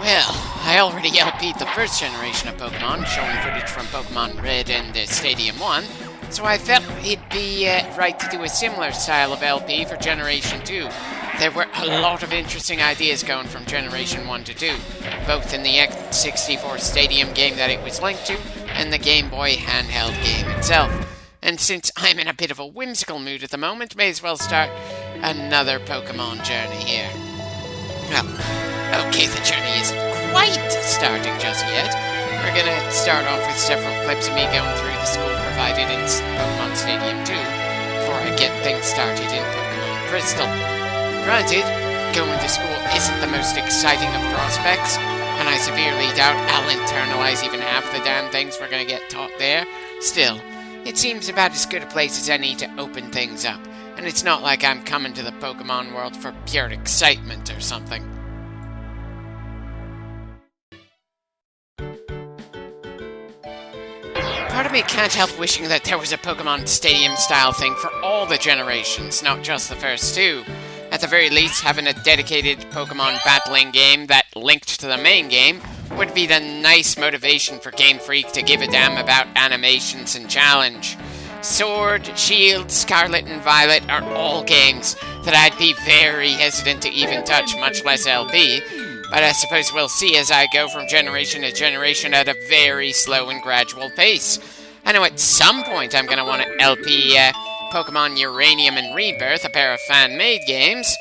Well, I already LP'd the first generation of Pokemon, showing footage from Pokemon Red and Stadium 1, so I felt it'd be right to do a similar style of LP for Generation 2. There were a lot of interesting ideas going from Generation 1 to 2, both in the X64 Stadium game that it was linked to, and the Game Boy handheld game itself. And since I'm in a bit of a whimsical mood at the moment, may as well start another Pokemon journey here. Well, okay, the journey isn't quite starting just yet. We're gonna start off with several clips of me going through the school provided in Pokemon Stadium 2 before I get things started in Pokemon Crystal. Granted, going to school isn't the most exciting of prospects, and I severely doubt I'll internalize even half the damn things we're gonna get taught there. Still, it seems about as good a place as any to open things up, and it's not like I'm coming to the Pokemon world for pure excitement or something. Part of me can't help wishing that there was a Pokemon Stadium-style thing for all the generations, not just the first two. At the very least, having a dedicated Pokemon battling game that linked to the main game would be the nice motivation for Game Freak to give a damn about animations and challenge. Sword, Shield, Scarlet, and Violet are all games that I'd be very hesitant to even touch, much less LP, but I suppose we'll see as I go from generation to generation at a very slow and gradual pace. I know at some point I'm going to want to LP Pokemon Uranium and Rebirth, a pair of fan-made games.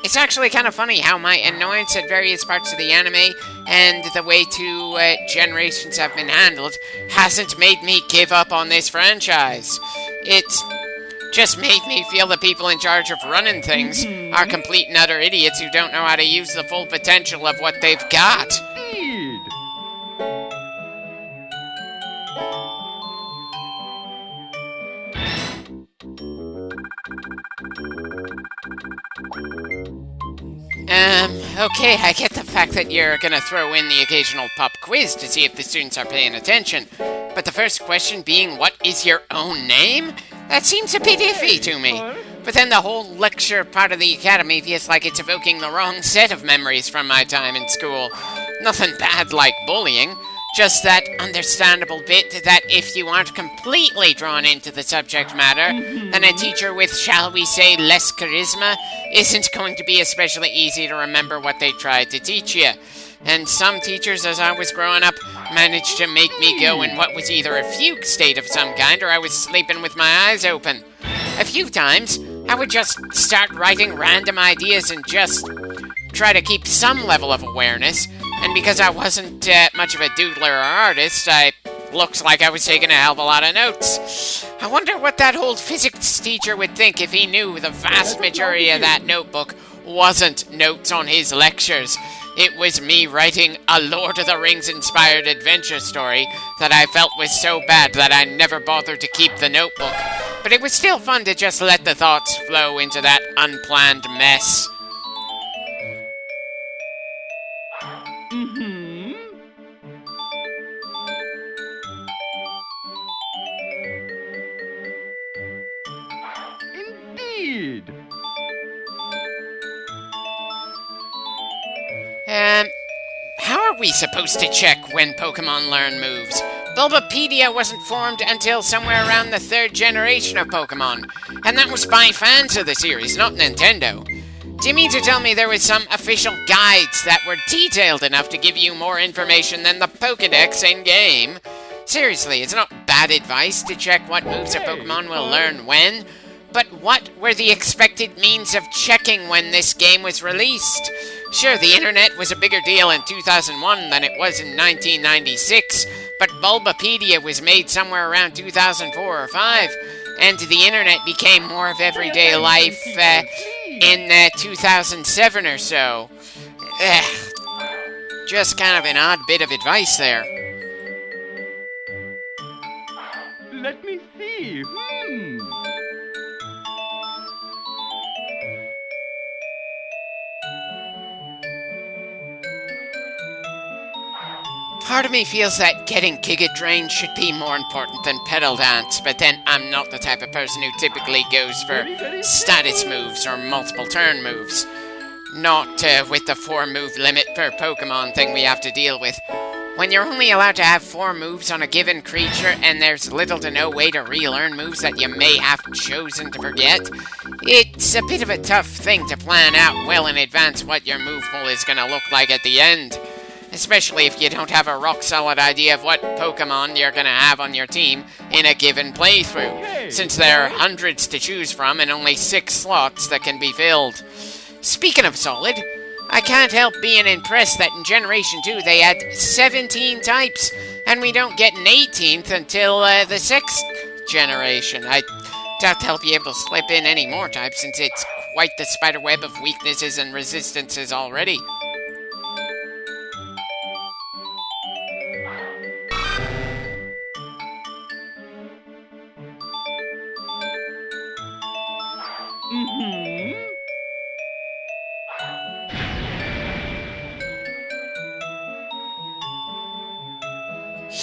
It's actually kind of funny how my annoyance at various parts of the anime and the way two generations have been handled hasn't made me give up on this franchise. It's just made me feel the people in charge of running things are complete and utter idiots who don't know how to use the full potential of what they've got. Okay, I get the fact that you're gonna throw in the occasional pop quiz to see if the students are paying attention, but the first question being, what is your own name? That seems a bit iffy to me. But then the whole lecture part of the academy feels like it's evoking the wrong set of memories from my time in school. Nothing bad like bullying, just that understandable bit that if you aren't completely drawn into the subject matter, then a teacher with, shall we say, less charisma isn't going to be especially easy to remember what they tried to teach you. And some teachers, as I was growing up, managed to make me go in what was either a fugue state of some kind or I was sleeping with my eyes open. A few times, I would just start writing random ideas and just try to keep some level of awareness, and because I wasn't much of a doodler or artist, I looked like I was taking a hell of a lot of notes. I wonder what that old physics teacher would think if he knew the vast majority of that notebook wasn't notes on his lectures. It was me writing a Lord of the Rings-inspired adventure story that I felt was so bad that I never bothered to keep the notebook. But it was still fun to just let the thoughts flow into that unplanned mess. Indeed. How are we supposed to check when Pokemon learn moves? Bulbapedia wasn't formed until somewhere around the third generation of Pokemon, and that was by fans of the series, not Nintendo. Do you mean to tell me there was some official guides that were detailed enough to give you more information than the Pokedex in-game? Seriously, it's not bad advice to check what moves a Pokemon will learn when, but what were the expected means of checking when this game was released? Sure, the internet was a bigger deal in 2001 than it was in 1996, but Bulbapedia was made somewhere around 2004 or 5, and the internet became more of everyday life in 2007 or so. Just kind of an odd bit of advice there. Let me see. Part of me feels that getting Giga Drain should be more important than Petal Dance, but then I'm not the type of person who typically goes for status moves or multiple turn moves. Not with the 4-move limit per Pokemon thing we have to deal with. When you're only allowed to have 4 moves on a given creature and there's little to no way to relearn moves that you may have chosen to forget, it's a bit of a tough thing to plan out well in advance what your move pool is going to look like at the end. Especially if you don't have a rock-solid idea of what Pokemon you're going to have on your team in a given playthrough, since there are hundreds to choose from and only 6 slots that can be filled. Speaking of solid, I can't help being impressed that in Generation 2 they had 17 types, and we don't get an 18th until the 6th generation. I doubt they'll be able to slip in any more types since it's quite the spiderweb of weaknesses and resistances already.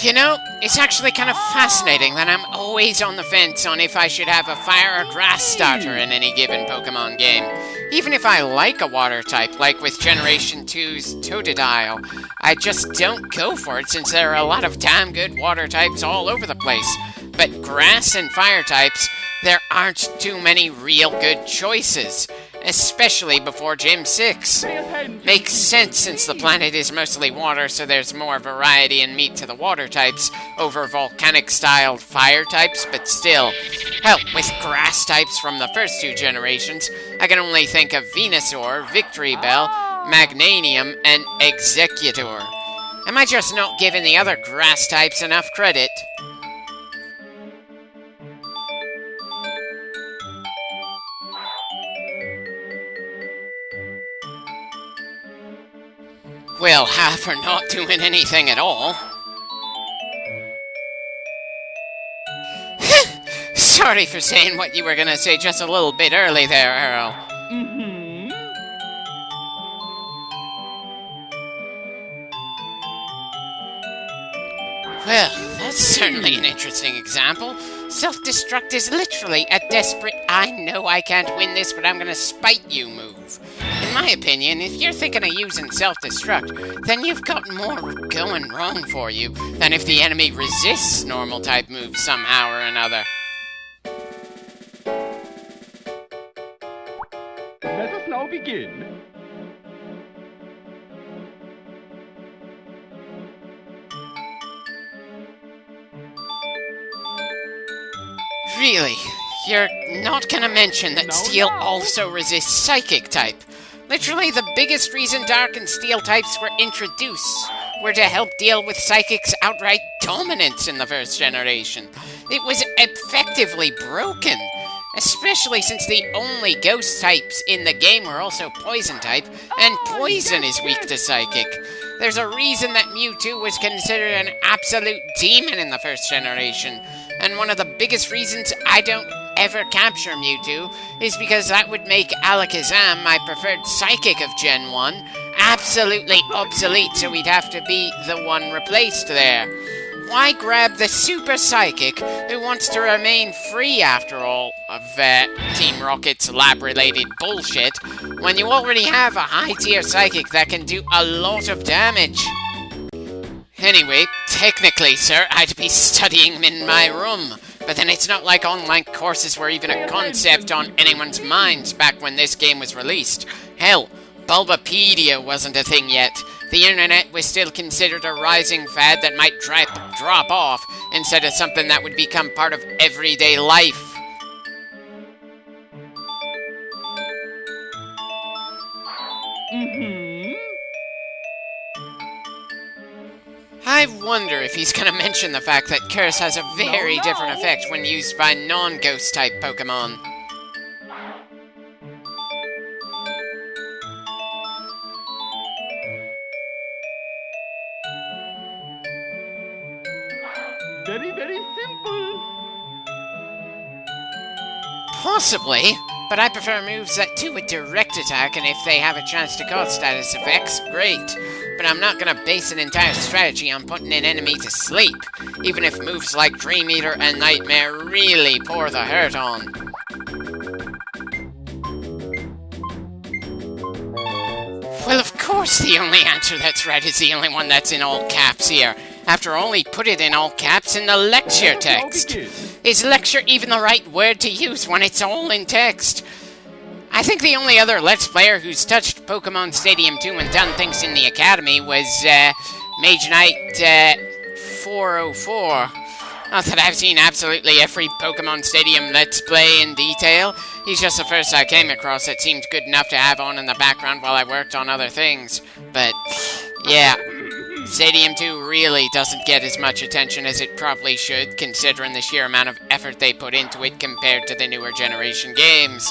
You know, it's actually kind of fascinating that I'm always on the fence on if I should have a fire or grass starter in any given Pokemon game. Even if I like a water type, like with Generation 2's Totodile, I just don't go for it since there are a lot of damn good water types all over the place. But grass and fire types, there aren't too many real good choices, especially before Gym 6. Makes sense since the planet is mostly water, so there's more variety and meat to the water types over volcanic-styled fire types, but still. Hell, with grass types from the first 2 generations, I can only think of Venusaur, Victreebel, Magnanium, and Executor. Am I just not giving the other grass types enough credit? Well, half for not doing anything at all. Sorry for saying what you were gonna say just a little bit early there, Earl. Well, that's certainly an interesting example. Self-destruct is literally a desperate, I know I can't win this, but I'm gonna spite you move. In my opinion, if you're thinking of using self-destruct, then you've got more going wrong for you than if the enemy resists normal type moves somehow or another. Let us now begin. Really? You're not gonna mention that Steel also resists Psychic type? Literally the biggest reason Dark and Steel types were introduced were to help deal with Psychic's outright dominance in the first generation. It was effectively broken, especially since the only Ghost types in the game were also Poison type, and Poison is weak to Psychic. There's a reason that Mewtwo was considered an absolute demon in the first generation, and one of the biggest reasons I don't ever capture Mewtwo is because that would make Alakazam, my preferred Psychic of Gen 1, absolutely obsolete, so we'd have to be the one replaced there. Why grab the Super Psychic, who wants to remain free after all of Team Rocket's lab-related bullshit, when you already have a high-tier Psychic that can do a lot of damage? Anyway, technically, sir, I'd be studying in my room, but then it's not like online courses were even a concept on anyone's minds back when this game was released. Hell, Bulbapedia wasn't a thing yet. The internet was still considered a rising fad that might drop off instead of something that would become part of everyday life. I wonder if he's gonna mention the fact that Curse has a very different effect when used by non-Ghost type Pokemon. Very, very simple. Possibly, but I prefer moves that do a direct attack, and if they have a chance to cause status effects, great. But I'm not gonna base an entire strategy on putting an enemy to sleep, even if moves like Dream Eater and Nightmare really pour the hurt on. course the only answer that's right is the only one that's in all caps here. After all, he put it in all caps in the lecture text. Is lecture even the right word to use when it's all in text? I think the only other Let's Player who's touched Pokemon Stadium 2 and done things in the Academy was Mage Knight 404. Not that I've seen absolutely every Pokemon Stadium Let's Play in detail. He's just the first I came across that seemed good enough to have on in the background while I worked on other things. But, yeah, Stadium 2 really doesn't get as much attention as it probably should, considering the sheer amount of effort they put into it compared to the newer generation games.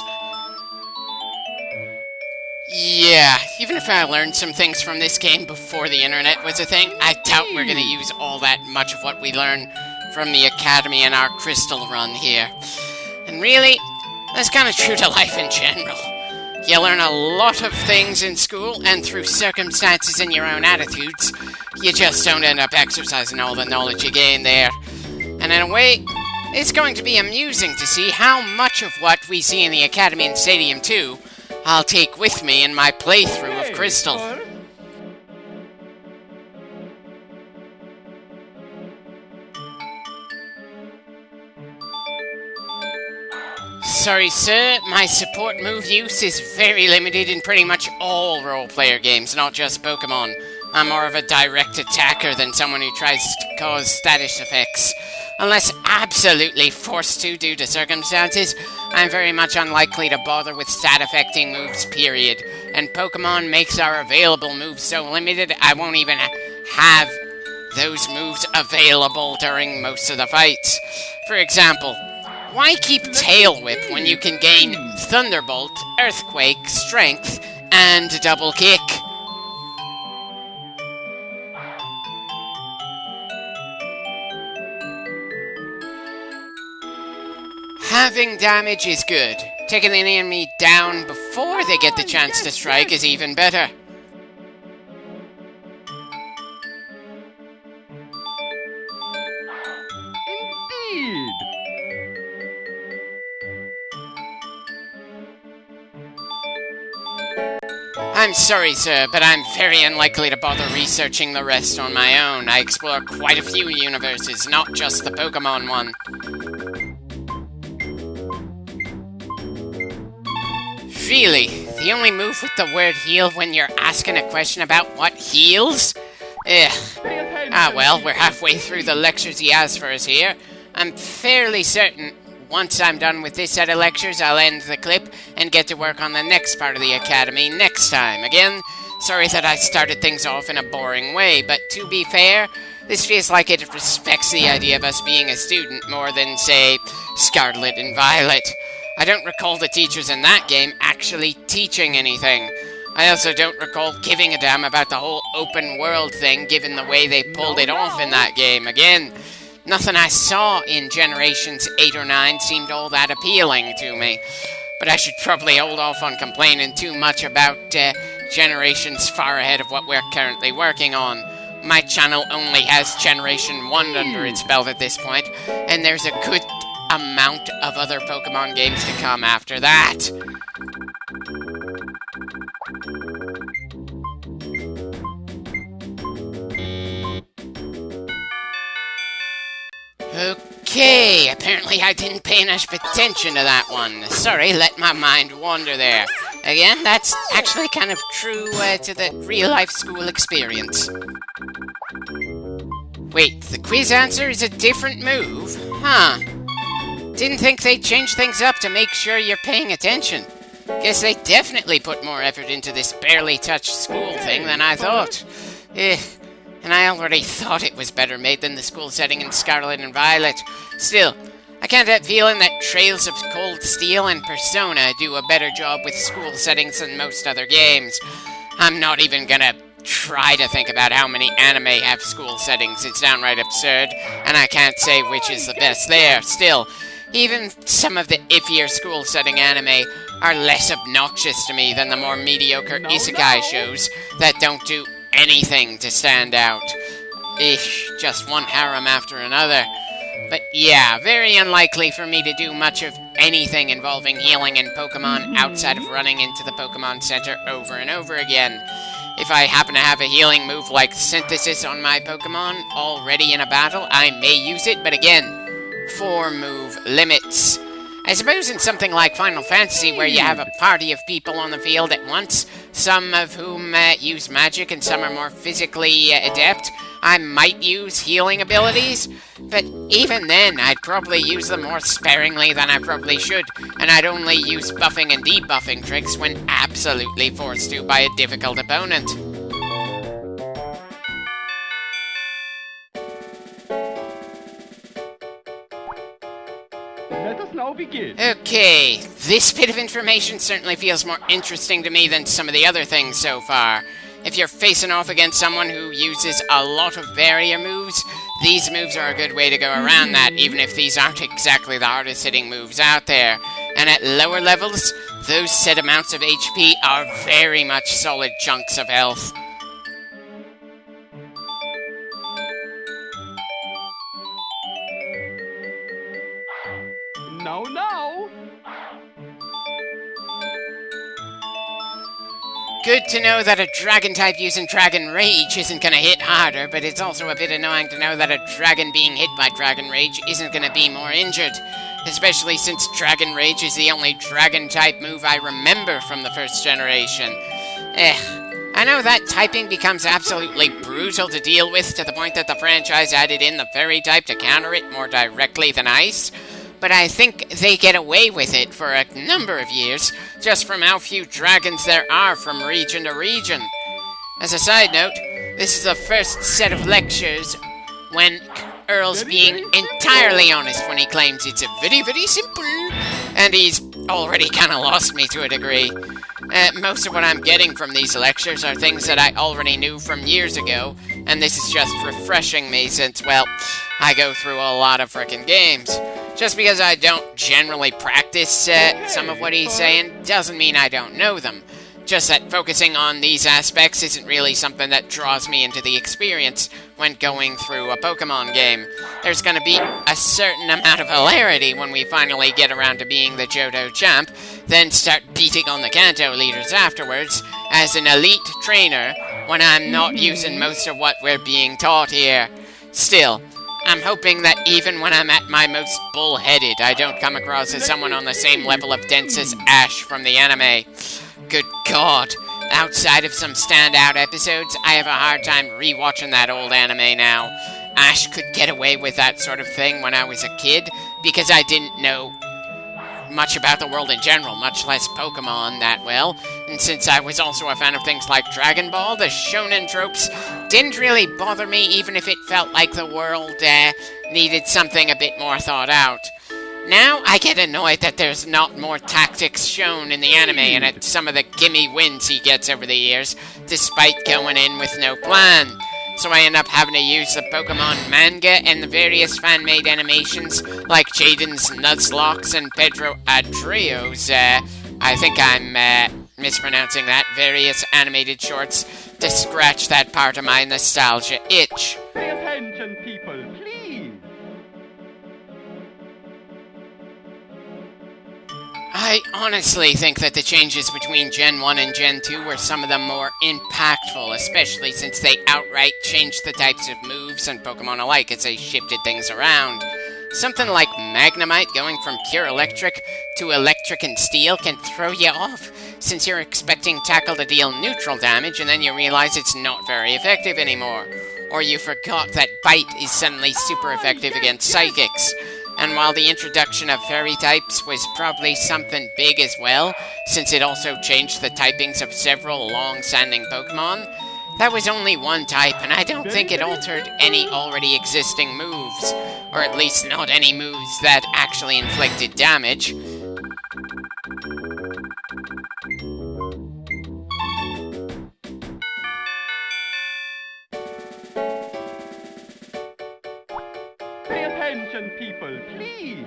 Yeah, even if I learned some things from this game before the internet was a thing, I doubt we're gonna use all that much of what we learn from the Academy and our Crystal run here. And really, that's kind of true to life in general. You learn a lot of things in school, and through circumstances and your own attitudes, you just don't end up exercising all the knowledge you gain there. And in a way, it's going to be amusing to see how much of what we see in the Academy and Stadium 2 I'll take with me in my playthrough of Crystal. Sorry, sir, my support move use is very limited in pretty much all role-player games, not just Pokemon. I'm more of a direct attacker than someone who tries to cause status effects. Unless absolutely forced to due to circumstances, I'm very much unlikely to bother with stat-affecting moves, period. And Pokemon makes our available moves so limited, I won't even have those moves available during most of the fights. For example, why keep Tail Whip when you can gain Thunderbolt, Earthquake, Strength, and Double Kick? Having damage is good. Taking an enemy down before they get the chance to strike is even better. Indeed. I'm sorry, sir, but I'm very unlikely to bother researching the rest on my own. I explore quite a few universes, not just the Pokemon one. Really? The only move with the word heal when you're asking a question about what heals? Ugh. Ah well, we're halfway through the lectures he has for us here. I'm fairly certain once I'm done with this set of lectures, I'll end the clip and get to work on the next part of the Academy next time. Again, sorry that I started things off in a boring way, but to be fair, this feels like it respects the idea of us being a student more than, say, Scarlet and Violet. I don't recall the teachers in that game actually teaching anything. I also don't recall giving a damn about the whole open world thing, given the way they pulled it off in that game. Again, nothing I saw in Generations 8 or 9 seemed all that appealing to me. But I should probably hold off on complaining too much about Generations far ahead of what we're currently working on. My channel only has Generation 1 under its belt at this point, and there's a good amount of other Pokemon games to come after that. Okay, apparently I didn't pay enough attention to that one. Sorry, let my mind wander there. Again, that's actually kind of true to the real-life school experience. Wait, the quiz answer is a different move? Huh. Didn't think they'd change things up to make sure you're paying attention. Guess they definitely put more effort into this barely touched school thing than I thought. And I already thought it was better made than the school setting in Scarlet and Violet. Still, I can't help feeling that Trails of Cold Steel and Persona do a better job with school settings than most other games. I'm not even gonna try to think about how many anime have school settings. It's downright absurd, and I can't say which is the best there. Still, even some of the iffier school setting anime are less obnoxious to me than the more mediocre isekai shows that don't do anything to stand out. Just one harem after another. But yeah, very unlikely for me to do much of anything involving healing in Pokemon outside of running into the Pokemon Center over and over again. If I happen to have a healing move like Synthesis on my Pokemon already in a battle, I may use it, but again, 4 move limits. I suppose in something like Final Fantasy, where you have a party of people on the field at once, some of whom use magic and some are more physically adept, I might use healing abilities, but even then, I'd probably use them more sparingly than I probably should, and I'd only use buffing and debuffing tricks when absolutely forced to by a difficult opponent. Let us now begin. Okay, this bit of information certainly feels more interesting to me than some of the other things so far. If you're facing off against someone who uses a lot of barrier moves, these moves are a good way to go around that, even if these aren't exactly the hardest hitting moves out there. And at lower levels, those set amounts of HP are very much solid chunks of health. Now. Good to know that a dragon type using Dragon Rage isn't gonna hit harder, but it's also a bit annoying to know that a dragon being hit by Dragon Rage isn't gonna be more injured. Especially since Dragon Rage is the only dragon type move I remember from the first generation. I know that typing becomes absolutely brutal to deal with to the point that the franchise added in the fairy type to counter it more directly than ice. But I think they get away with it for a number of years, just from how few dragons there are from region to region. As a side note, this is the first set of lectures when Earl's being entirely honest when he claims it's very, very simple, and he's already kind of lost me to a degree. Most of what I'm getting from these lectures are things that I already knew from years ago, and this is just refreshing me since, well, I go through a lot of frickin' games. Just because I don't generally practice some of what he's saying doesn't mean I don't know them. Just that focusing on these aspects isn't really something that draws me into the experience when going through a Pokemon game. There's gonna be a certain amount of hilarity when we finally get around to being the Johto champ, then start beating on the Kanto leaders afterwards as an elite trainer when I'm not using most of what we're being taught here. Still, I'm hoping that even when I'm at my most bullheaded, I don't come across as someone on the same level of dense as Ash from the anime. Good God. Outside of some standout episodes, I have a hard time rewatching that old anime now. Ash could get away with that sort of thing when I was a kid, because I didn't know much about the world in general, much less Pokemon that well. And since I was also a fan of things like Dragon Ball, the shonen tropes didn't really bother me, even if it felt like the world needed something a bit more thought out. Now I get annoyed that there's not more tactics shown in the anime and at some of the gimme wins he gets over the years, despite going in with no plan. So I end up having to use the Pokemon manga and the various fan-made animations, like Jaden's Nuzlocke and Pedro Adrio's, I think I'm mispronouncing that, various animated shorts, to scratch that part of my nostalgia itch. Pay attention, people, please. I honestly think that the changes between Gen 1 and Gen 2 were some of the more impactful, especially since they outright changed the types of moves and Pokemon alike as they shifted things around. Something like Magnemite going from pure electric to electric and steel can throw you off, since you're expecting Tackle to deal neutral damage and then you realize it's not very effective anymore. Or you forgot that Bite is suddenly super effective against Psychics. And while the introduction of fairy types was probably something big as well, since it also changed the typings of several long-standing Pokemon, that was only one type, and I don't think it altered any already existing moves. Or at least not any moves that actually inflicted damage. Pay attention, people, please.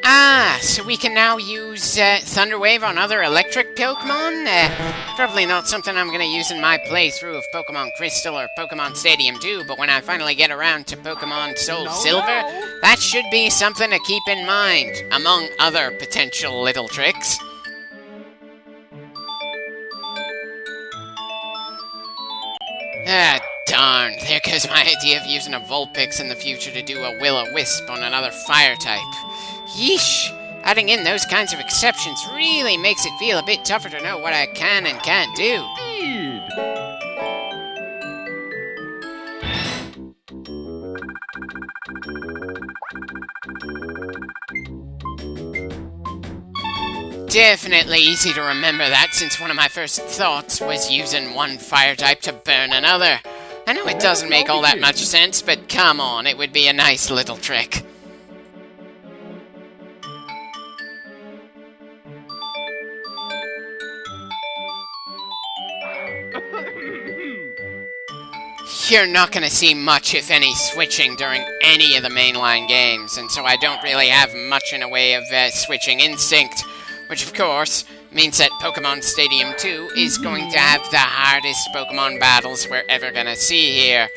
Ah, so we can now use Thunderwave on other electric Pokemon? Probably not something I'm going to use in my playthrough of Pokemon Crystal or Pokemon Stadium 2, but when I finally get around to Pokemon Soul Silver, that should be something to keep in mind, among other potential little tricks. Ah, darn. There goes my idea of using a Vulpix in the future to do a Will-O-Wisp on another fire type. Yeesh! Adding in those kinds of exceptions really makes it feel a bit tougher to know what I can and can't do. Indeed. Definitely easy to remember that, since one of my first thoughts was using one fire type to burn another. I know it doesn't make all that much sense, but come on, it would be a nice little trick. You're not going to see much, if any, switching during any of the mainline games, and so I don't really have much in a way of switching instinct, which of course means that Pokemon Stadium 2 is going to have the hardest Pokemon battles we're ever going to see here.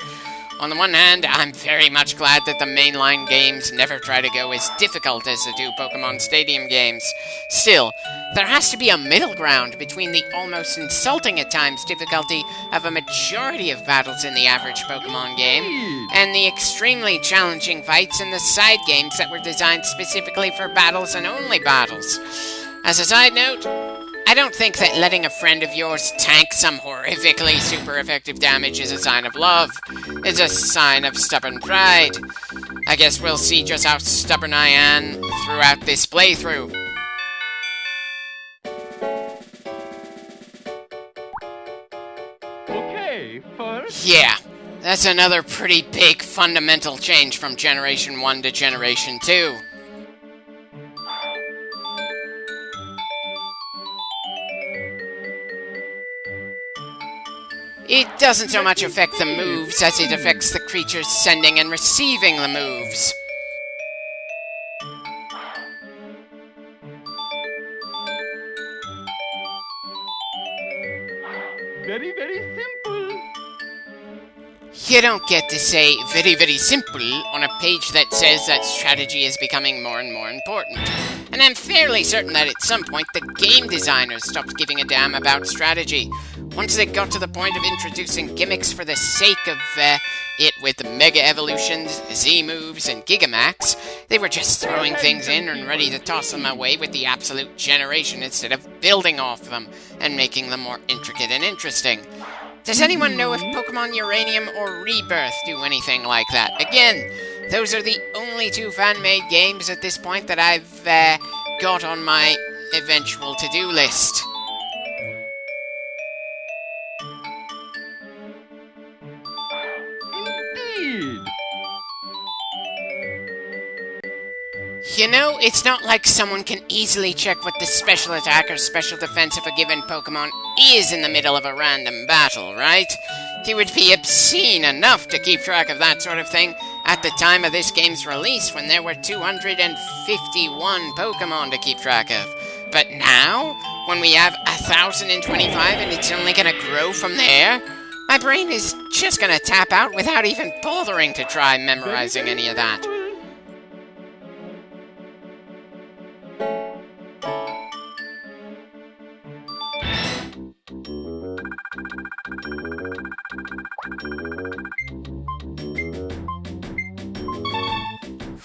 On the one hand, I'm very much glad that the mainline games never try to go as difficult as the two Pokemon Stadium games. Still, there has to be a middle ground between the almost insulting at times difficulty of a majority of battles in the average Pokemon game, and the extremely challenging fights in the side games that were designed specifically for battles and only battles. As a side note, I don't think that letting a friend of yours tank some horrifically super effective damage is a sign of love. It's a sign of stubborn pride. I guess we'll see just how stubborn I am throughout this playthrough. Okay, first. Yeah, that's another pretty big fundamental change from Generation 1 to Generation 2. It doesn't so much affect the moves as it affects the creatures sending and receiving the moves. Very, very simple. You don't get to say very, very simple on a page that says that strategy is becoming more and more important. And I'm fairly certain that at some point the game designers stopped giving a damn about strategy. Once they got to the point of introducing gimmicks for the sake of it with Mega Evolutions, Z-Moves, and Gigamax, they were just throwing things in and ready to toss them away with the absolute generation instead of building off them and making them more intricate and interesting. Does anyone know if Pokemon Uranium or Rebirth do anything like that? Again, those are the only two fan-made games at this point that I've got on my eventual to-do list. Indeed. You know, it's not like someone can easily check what the special attack or special defense of a given Pokemon is in the middle of a random battle, right? It would be obscene enough to keep track of that sort of thing at the time of this game's release, when there were 251 Pokemon to keep track of. But now, when we have 1,025 and it's only gonna grow from there, my brain is just gonna tap out without even bothering to try memorizing any of that.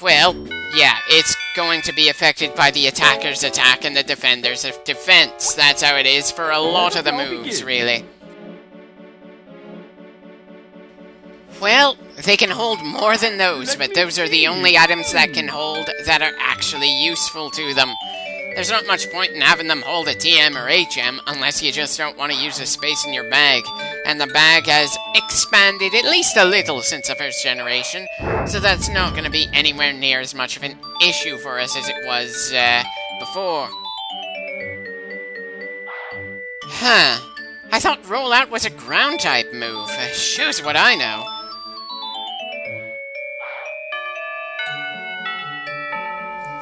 Well, yeah, it's going to be affected by the attacker's attack and the defender's defense. That's how it is for a lot of the moves, really. Well, they can hold more than those, but those are the only items that can hold that are actually useful to them. There's not much point in having them hold a TM or HM unless you just don't want to use the space in your bag. And the bag has expanded at least a little since the first generation, so that's not going to be anywhere near as much of an issue for us as it was before. Huh. I thought Rollout was a ground-type move. Shows what I know.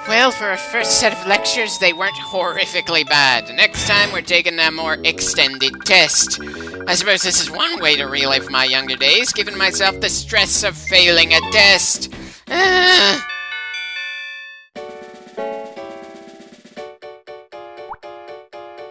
Well, for our first set of lectures, they weren't horrifically bad. Next time, we're taking a more extended test. I suppose this is one way to relive my younger days, giving myself the stress of failing a test.